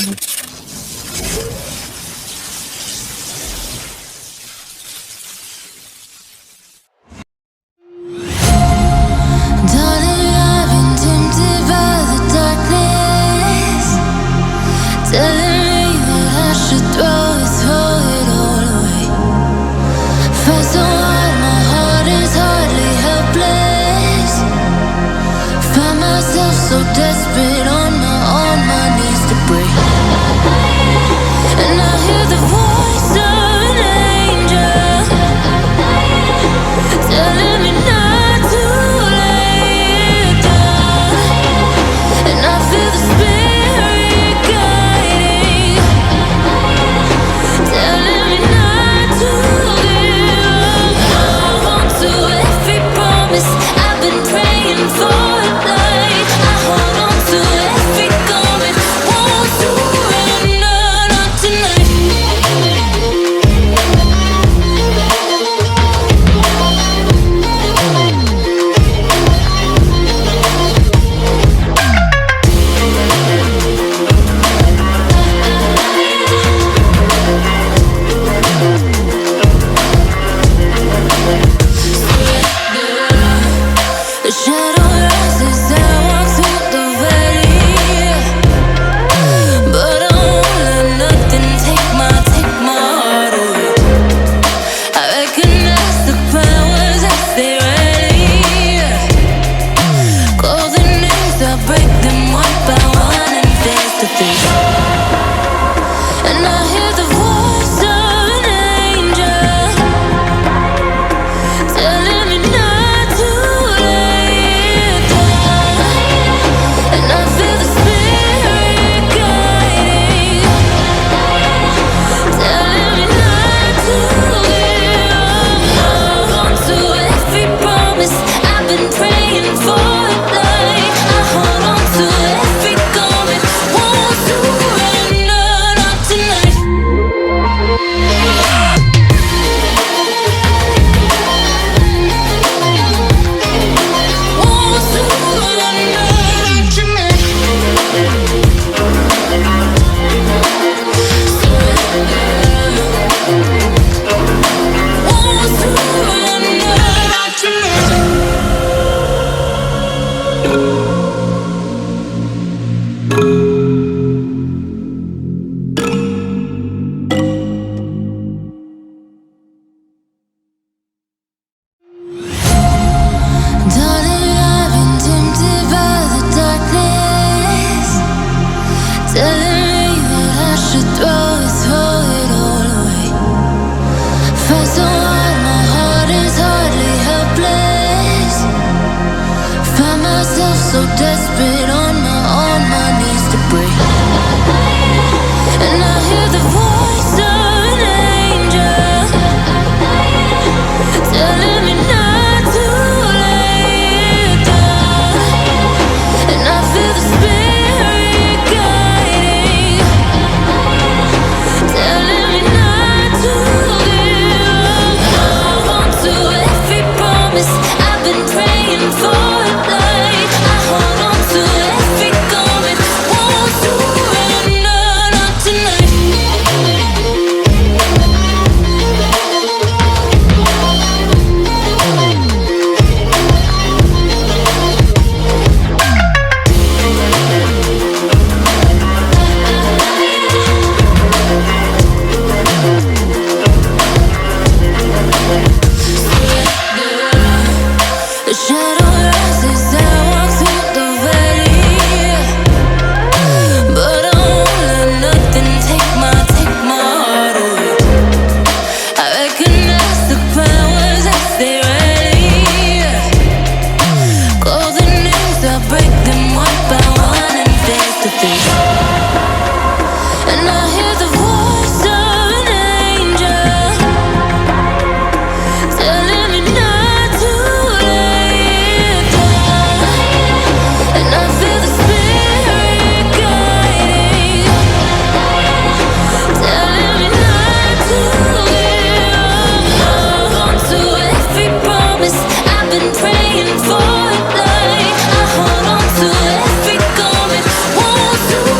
Darling, I've been tempted by the darkness, telling me that I should throw it all away. Fight so hard, my heart is hardly helpless. Find myself so desperate on my knees to break. And I hear the voice of an angel telling me not to lay it down. And I feel the spirit guiding, telling me not to give up. I hold to every promise I've been praying for at night. I hold on to every comment, won't surrender, not tonight. The shadow rises, I walk through the valley, but I won't let nothing take my heart away. I recognize the powers as they rally. Call the names, I break them one by one and face to face. And I hear the voice of an angel telling me not to lay it down. And I feel the spirit guiding, telling me not to give up. I hold to every promise I've been praying for at night. I hold on to every comment, won't surrender, not tonight. Won't surrender, not tonight. Won't surrender, not tonight. Darling, I've been tempted by the darkness, telling me that I should throw it all away. Fight so hard, my heart is hardly helpless. Find myself so desperate on my knees to break. And I hear the voice of an angel telling me not to lay it down. And I feel the spirit guiding, telling me not to give up. I hold to every promise I've been praying for at night. I hold on to every comment, won't surrender, not tonight. The shadow rises, I walk through the valley, but I won't let nothing take my heart away. I recognize the powers as they rally. Call the names, I break them one by one and face to face. And I hear the voice of an angel telling me not to lay it down. And I feel the spirit guiding, telling me not to give up. I hold to every promise I've been praying for at night. I hold on to every comment, won't surrender.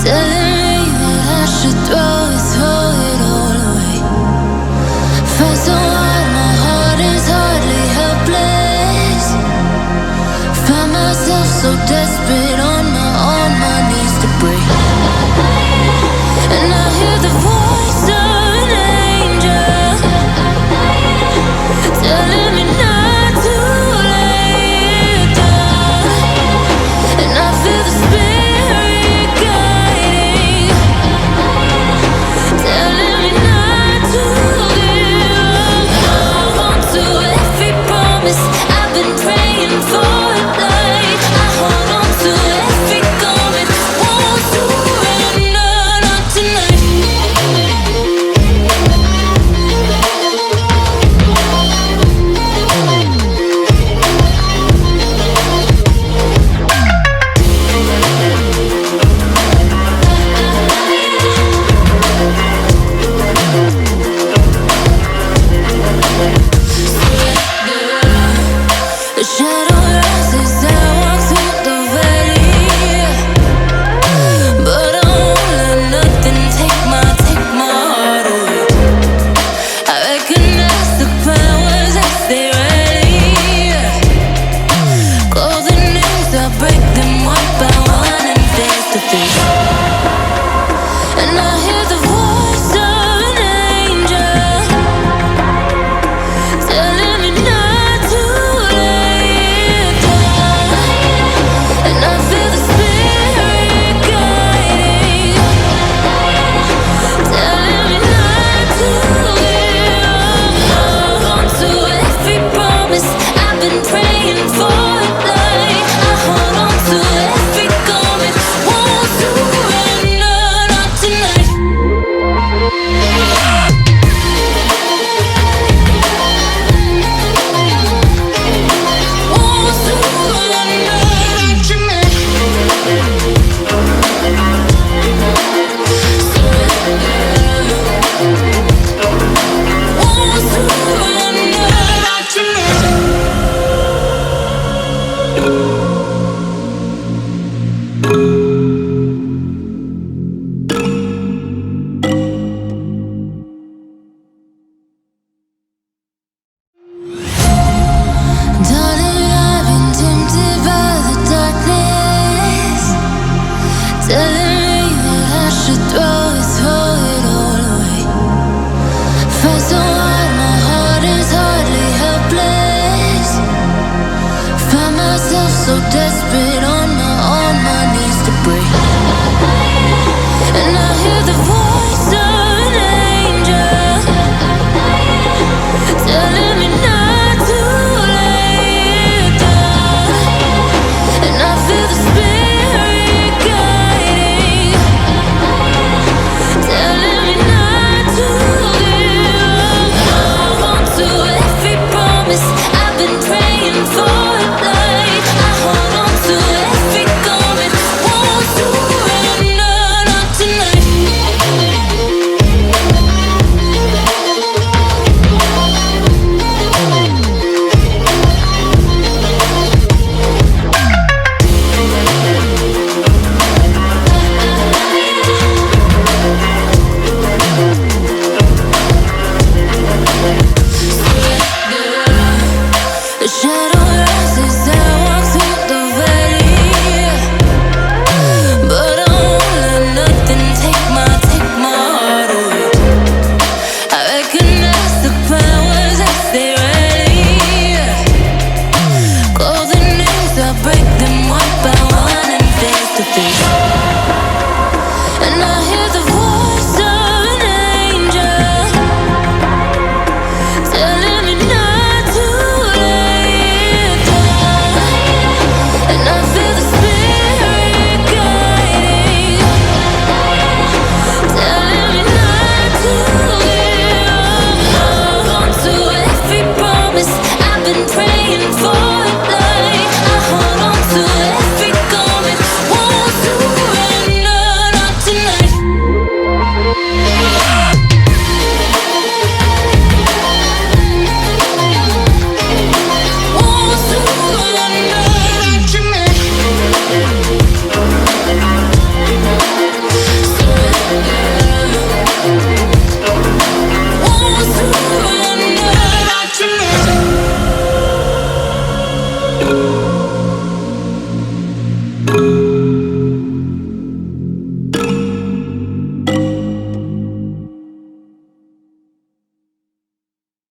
telling me that I should throw it all away. Fight so hard, my heart is hardly helpless. Find myself so desperate on my knees to break. And I hear the voice of an angel telling me not to lay it down. And I feel the spirit guiding, telling me not to give up. Hold on to every promise I've been praying for it. Like I hold on to every garment, won't surrender, not tonight. The shadow rises, I walk through the valley, but I won't let nothing take my heart away. I recognize the powers as they rally, call the names, I break them one by one and face to face. And I hear the voice of an angel telling me not to lay it down. And I feel the spirit guiding, telling me not to give up. Hold on to every promise I've been praying for it. Like I hold on to every garment, won't surrender, not tonight. Won't surrender, not tonight. Won't surrender, not tonight. Darling, I've been tempted by the darkness, telling me that I should throw it all away. Fight so hard, my heart is hardly helpless. Find myself so desperate on my knees to break. And I hear the voice